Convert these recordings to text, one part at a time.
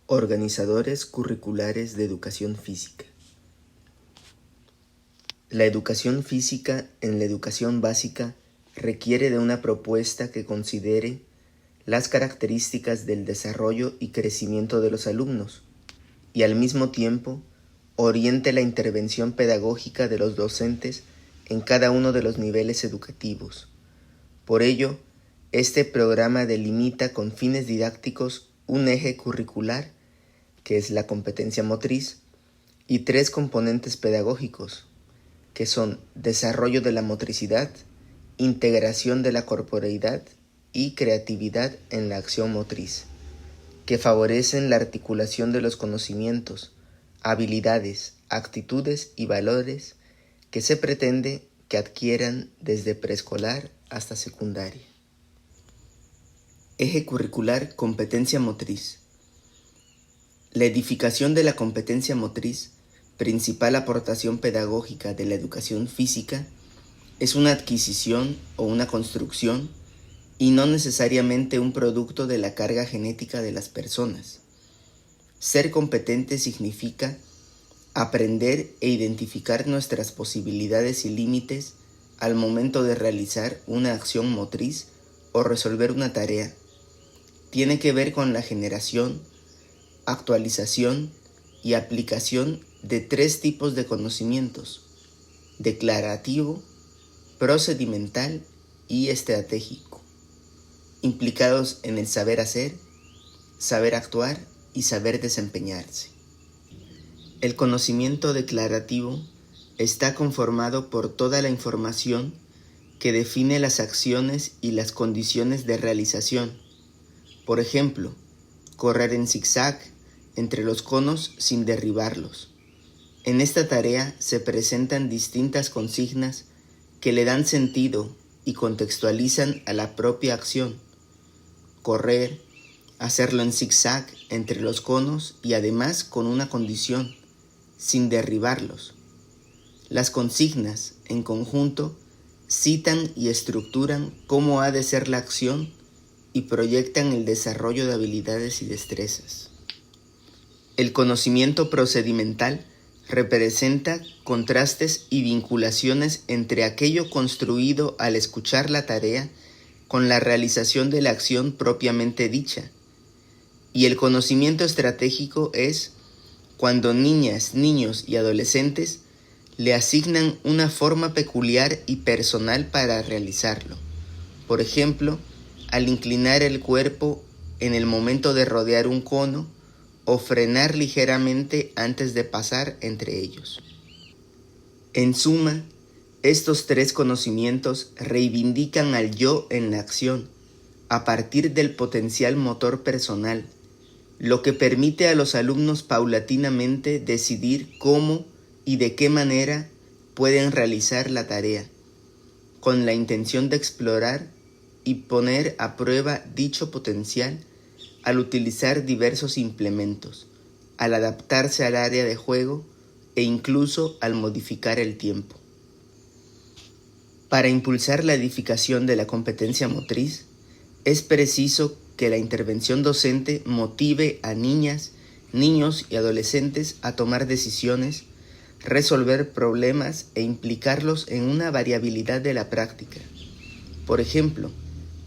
Organizadores curriculares de educación física. La educación física en la educación básica requiere de una propuesta que considere las características del desarrollo y crecimiento de los alumnos y al mismo tiempo oriente la intervención pedagógica de los docentes en cada uno de los niveles educativos. Por ello, este programa delimita con fines didácticos un eje curricular, que es la competencia motriz, y 3 componentes pedagógicos, que son desarrollo de la motricidad, integración de la corporeidad y creatividad en la acción motriz, que favorecen la articulación de los conocimientos, habilidades, actitudes y valores que se pretende que adquieran desde preescolar hasta secundaria. Eje curricular: competencia motriz. La edificación de la competencia motriz, principal aportación pedagógica de la educación física, es una adquisición o una construcción y no necesariamente un producto de la carga genética de las personas. Ser competente significa aprender e identificar nuestras posibilidades y límites al momento de realizar una acción motriz o resolver una tarea. Tiene que ver con la generación, actualización y aplicación de 3 tipos de conocimientos: declarativo, procedimental y estratégico, implicados en el saber hacer, saber actuar y saber desempeñarse. El conocimiento declarativo está conformado por toda la información que define las acciones y las condiciones de realización. Por ejemplo, correr en zigzag entre los conos sin derribarlos. En esta tarea se presentan distintas consignas que le dan sentido y contextualizan a la propia acción. Correr, hacerlo en zigzag entre los conos y además con una condición: sin derribarlos. Las consignas, en conjunto, citan y estructuran cómo ha de ser la acción y proyectan el desarrollo de habilidades y destrezas. El conocimiento procedimental representa contrastes y vinculaciones entre aquello construido al escuchar la tarea con la realización de la acción propiamente dicha. Y el conocimiento estratégico es cuando niñas, niños y adolescentes le asignan una forma peculiar y personal para realizarlo. Por ejemplo, al inclinar el cuerpo en el momento de rodear un cono o frenar ligeramente antes de pasar entre ellos. En suma, estos 3 conocimientos reivindican al yo en la acción a partir del potencial motor personal, lo que permite a los alumnos paulatinamente decidir cómo y de qué manera pueden realizar la tarea, con la intención de explorar y poner a prueba dicho potencial al utilizar diversos implementos, al adaptarse al área de juego e incluso al modificar el tiempo. Para impulsar la edificación de la competencia motriz, es preciso que la intervención docente motive a niñas, niños y adolescentes a tomar decisiones, resolver problemas e implicarlos en una variabilidad de la práctica. Por ejemplo,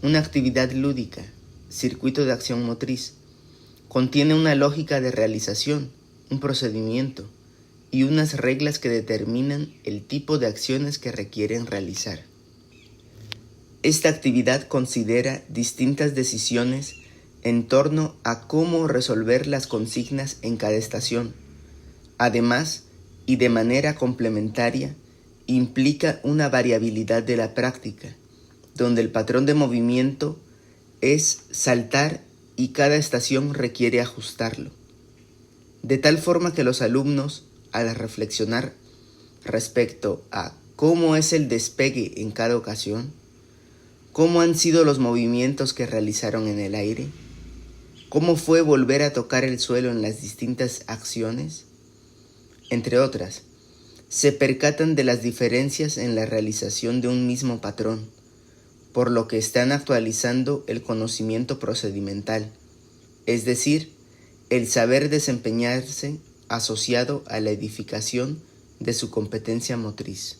una actividad lúdica, circuito de acción motriz, contiene una lógica de realización, un procedimiento y unas reglas que determinan el tipo de acciones que requieren realizar. Esta actividad considera distintas decisiones en torno a cómo resolver las consignas en cada estación. Además, y de manera complementaria, implica una variabilidad de la práctica, donde el patrón de movimiento es saltar y cada estación requiere ajustarlo. De tal forma que los alumnos, al reflexionar respecto a cómo es el despegue en cada ocasión, cómo han sido los movimientos que realizaron en el aire, cómo fue volver a tocar el suelo en las distintas acciones, entre otras, se percatan de las diferencias en la realización de un mismo patrón, por lo que están actualizando el conocimiento procedimental, es decir, el saber desempeñarse asociado a la edificación de su competencia motriz.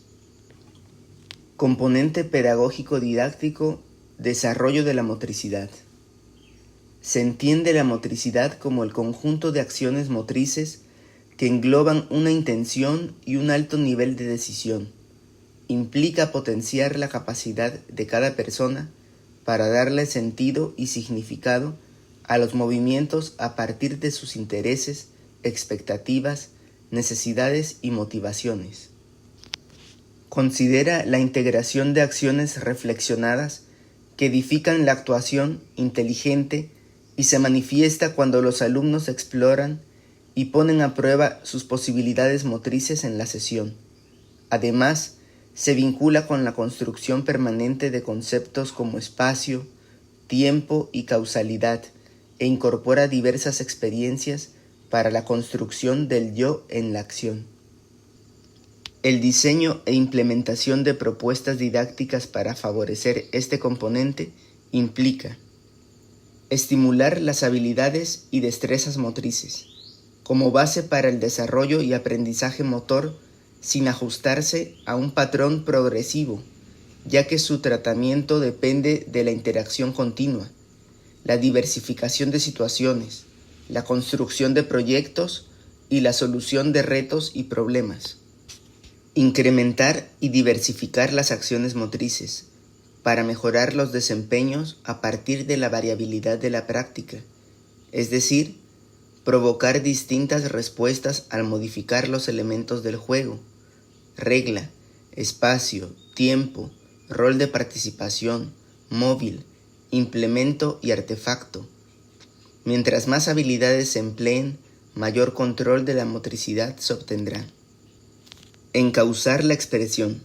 Componente pedagógico didáctico, desarrollo de la motricidad. Se entiende la motricidad como el conjunto de acciones motrices que engloban una intención y un alto nivel de decisión. Implica potenciar la capacidad de cada persona para darle sentido y significado a los movimientos a partir de sus intereses, expectativas, necesidades y motivaciones. Considera la integración de acciones reflexionadas que edifican la actuación inteligente y se manifiesta cuando los alumnos exploran y ponen a prueba sus posibilidades motrices en la sesión. Además, se vincula con la construcción permanente de conceptos como espacio, tiempo y causalidad e incorpora diversas experiencias para la construcción del yo en la acción. El diseño e implementación de propuestas didácticas para favorecer este componente implica estimular las habilidades y destrezas motrices, como base para el desarrollo y aprendizaje motor sin ajustarse a un patrón progresivo, ya que su tratamiento depende de la interacción continua, la diversificación de situaciones, la construcción de proyectos y la solución de retos y problemas. Incrementar y diversificar las acciones motrices para mejorar los desempeños a partir de la variabilidad de la práctica, es decir, provocar distintas respuestas al modificar los elementos del juego, regla, espacio, tiempo, rol de participación, móvil, implemento y artefacto. Mientras más habilidades se empleen, mayor control de la motricidad se obtendrá. Encauzar la expresión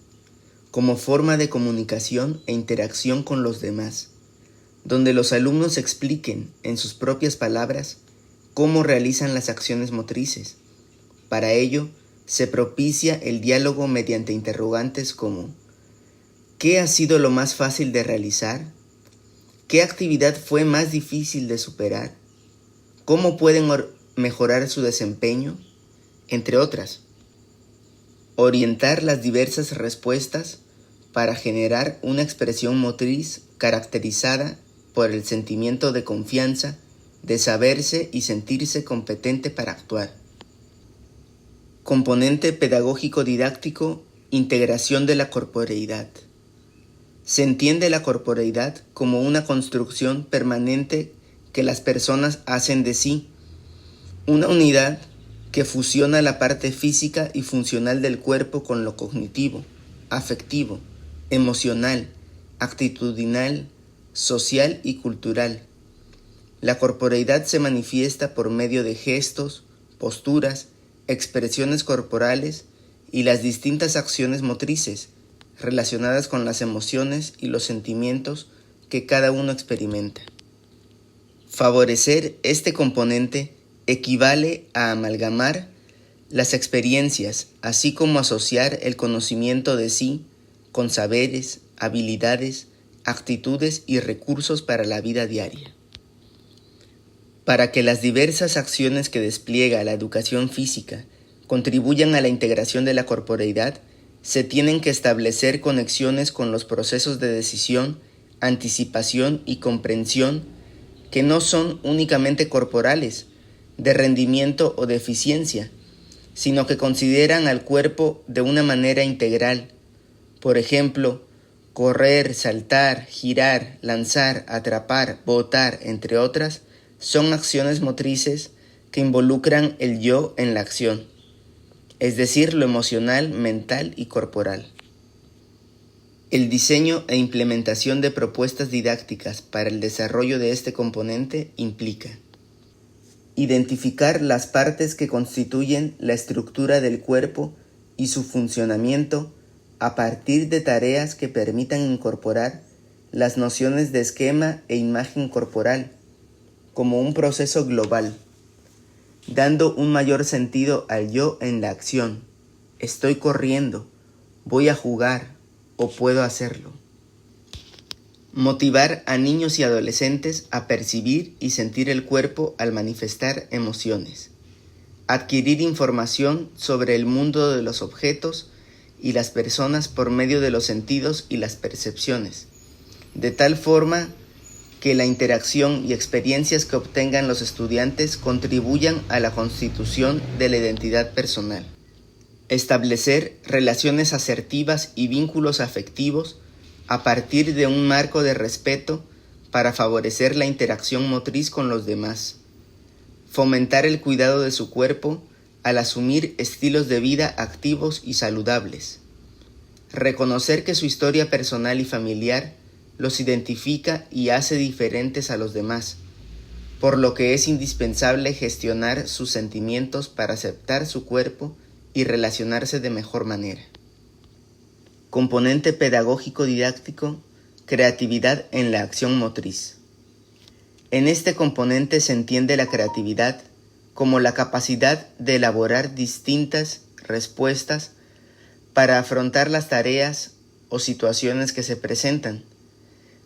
como forma de comunicación e interacción con los demás, donde los alumnos expliquen en sus propias palabras cómo realizan las acciones motrices. Para ello, se propicia el diálogo mediante interrogantes como ¿qué ha sido lo más fácil de realizar? ¿Qué actividad fue más difícil de superar? ¿Cómo pueden mejorar su desempeño? Entre otras. Orientar las diversas respuestas para generar una expresión motriz caracterizada por el sentimiento de confianza, de saberse y sentirse competente para actuar. Componente pedagógico didáctico, integración de la corporeidad. Se entiende la corporeidad como una construcción permanente que las personas hacen de sí, una unidad que fusiona la parte física y funcional del cuerpo con lo cognitivo, afectivo, emocional, actitudinal, social y cultural. La corporeidad se manifiesta por medio de gestos, posturas, expresiones corporales y las distintas acciones motrices relacionadas con las emociones y los sentimientos que cada uno experimenta. Favorecer este componente equivale a amalgamar las experiencias, así como asociar el conocimiento de sí con saberes, habilidades, actitudes y recursos para la vida diaria. Para que las diversas acciones que despliega la educación física contribuyan a la integración de la corporeidad, se tienen que establecer conexiones con los procesos de decisión, anticipación y comprensión que no son únicamente corporales, de rendimiento o de eficiencia, sino que consideran al cuerpo de una manera integral. Por ejemplo, correr, saltar, girar, lanzar, atrapar, botar, entre otras, son acciones motrices que involucran el yo en la acción, es decir, lo emocional, mental y corporal. El diseño e implementación de propuestas didácticas para el desarrollo de este componente implica identificar las partes que constituyen la estructura del cuerpo y su funcionamiento a partir de tareas que permitan incorporar las nociones de esquema e imagen corporal como un proceso global, dando un mayor sentido al yo en la acción. Estoy corriendo, voy a jugar o puedo hacerlo. Motivar a niños y adolescentes a percibir y sentir el cuerpo al manifestar emociones. Adquirir información sobre el mundo de los objetos y las personas por medio de los sentidos y las percepciones, de tal forma que la interacción y experiencias que obtengan los estudiantes contribuyan a la constitución de la identidad personal. Establecer relaciones asertivas y vínculos afectivos a partir de un marco de respeto para favorecer la interacción motriz con los demás. Fomentar el cuidado de su cuerpo al asumir estilos de vida activos y saludables. Reconocer que su historia personal y familiar los identifica y hace diferentes a los demás, por lo que es indispensable gestionar sus sentimientos para aceptar su cuerpo y relacionarse de mejor manera. Componente pedagógico didáctico, creatividad en la acción motriz. En este componente se entiende la creatividad como la capacidad de elaborar distintas respuestas para afrontar las tareas o situaciones que se presentan,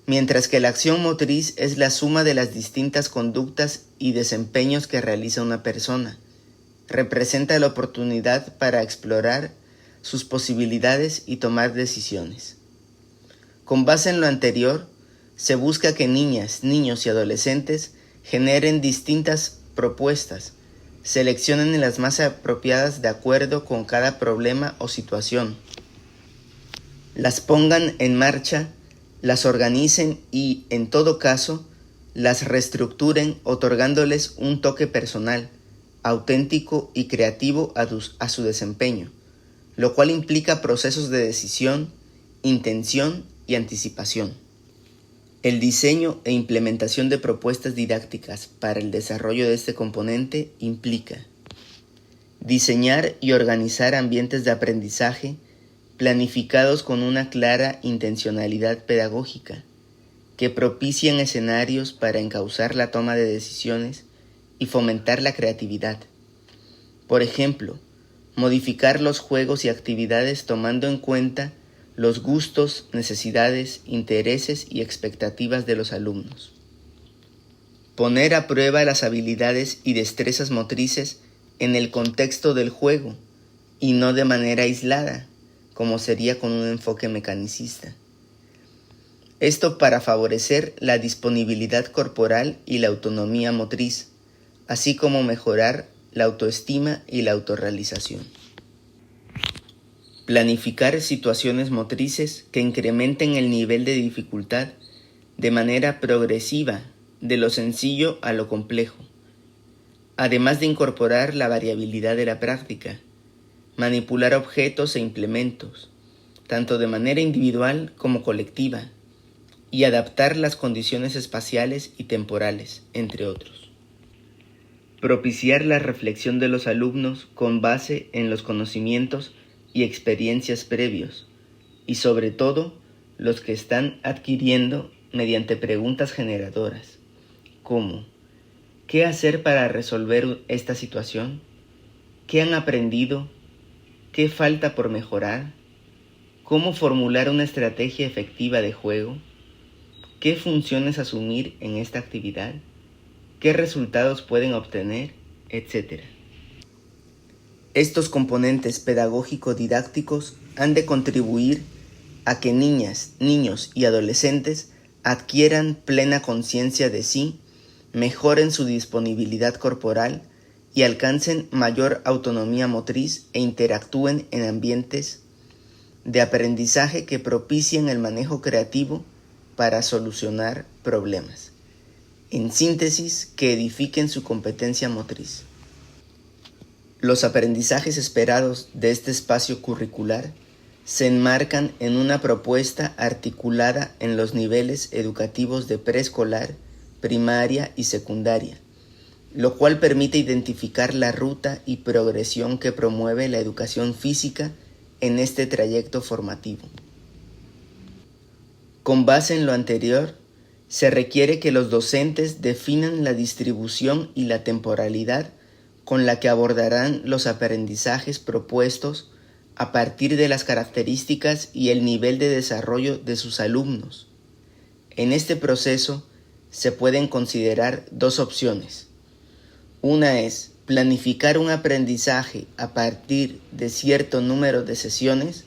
mientras que la acción motriz es la suma de las distintas conductas y desempeños que realiza una persona. Representa la oportunidad para explorar sus posibilidades y tomar decisiones. Con base en lo anterior, se busca que niñas, niños y adolescentes generen distintas propuestas, seleccionen las más apropiadas de acuerdo con cada problema o situación, las pongan en marcha, las organicen y, en todo caso, las reestructuren otorgándoles un toque personal, auténtico y creativo a su desempeño, lo cual implica procesos de decisión, intención y anticipación. El diseño e implementación de propuestas didácticas para el desarrollo de este componente implica diseñar y organizar ambientes de aprendizaje planificados con una clara intencionalidad pedagógica, que propicien escenarios para encauzar la toma de decisiones y fomentar la creatividad. Por ejemplo, modificar los juegos y actividades tomando en cuenta los gustos, necesidades, intereses y expectativas de los alumnos. Poner a prueba las habilidades y destrezas motrices en el contexto del juego y no de manera aislada, como sería con un enfoque mecanicista. Esto para favorecer la disponibilidad corporal y la autonomía motriz, así como mejorar la autoestima y la autorrealización. Planificar situaciones motrices que incrementen el nivel de dificultad de manera progresiva, de lo sencillo a lo complejo, además de incorporar la variabilidad de la práctica, manipular objetos e implementos, tanto de manera individual como colectiva, y adaptar las condiciones espaciales y temporales, entre otros. Propiciar la reflexión de los alumnos con base en los conocimientos y experiencias previos, y sobre todo los que están adquiriendo mediante preguntas generadoras, como ¿qué hacer para resolver esta situación? ¿Qué han aprendido? ¿Qué falta por mejorar? ¿Cómo formular una estrategia efectiva de juego? ¿Qué funciones asumir en esta actividad? ¿Qué resultados pueden obtener? Etcétera. Estos componentes pedagógico-didácticos han de contribuir a que niñas, niños y adolescentes adquieran plena conciencia de sí, mejoren su disponibilidad corporal y alcancen mayor autonomía motriz e interactúen en ambientes de aprendizaje que propicien el manejo creativo para solucionar problemas. En síntesis, que edifiquen su competencia motriz. Los aprendizajes esperados de este espacio curricular se enmarcan en una propuesta articulada en los niveles educativos de preescolar, primaria y secundaria, lo cual permite identificar la ruta y progresión que promueve la educación física en este trayecto formativo. Con base en lo anterior, se requiere que los docentes definan la distribución y la temporalidad con la que abordarán los aprendizajes propuestos a partir de las características y el nivel de desarrollo de sus alumnos. En este proceso se pueden considerar dos opciones. Una es planificar un aprendizaje a partir de cierto número de sesiones,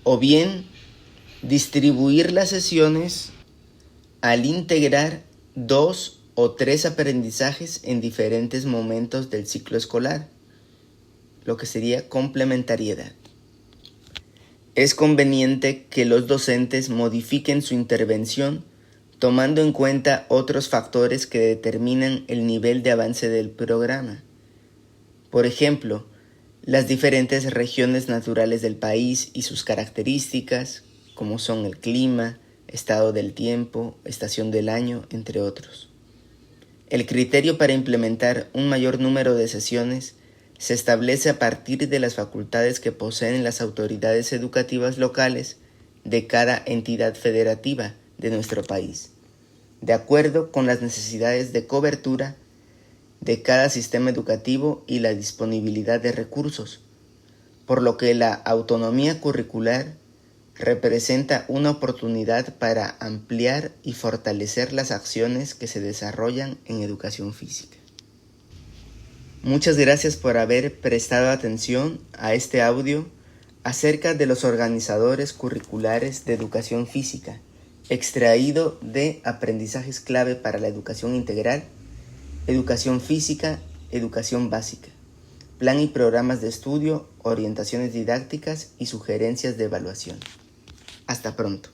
o bien distribuir las sesiones al integrar 2 o 3 aprendizajes en diferentes momentos del ciclo escolar, lo que sería complementariedad. Es conveniente que los docentes modifiquen su intervención tomando en cuenta otros factores que determinan el nivel de avance del programa. Por ejemplo, las diferentes regiones naturales del país y sus características, como son el clima, estado del tiempo, estación del año, entre otros. El criterio para implementar un mayor número de sesiones se establece a partir de las facultades que poseen las autoridades educativas locales de cada entidad federativa de nuestro país, de acuerdo con las necesidades de cobertura de cada sistema educativo y la disponibilidad de recursos, por lo que la autonomía curricular representa una oportunidad para ampliar y fortalecer las acciones que se desarrollan en educación física. Muchas gracias por haber prestado atención a este audio acerca de los organizadores curriculares de educación física, extraído de Aprendizajes clave para la educación integral, educación física, educación básica, plan y programas de estudio, orientaciones didácticas y sugerencias de evaluación. Hasta pronto.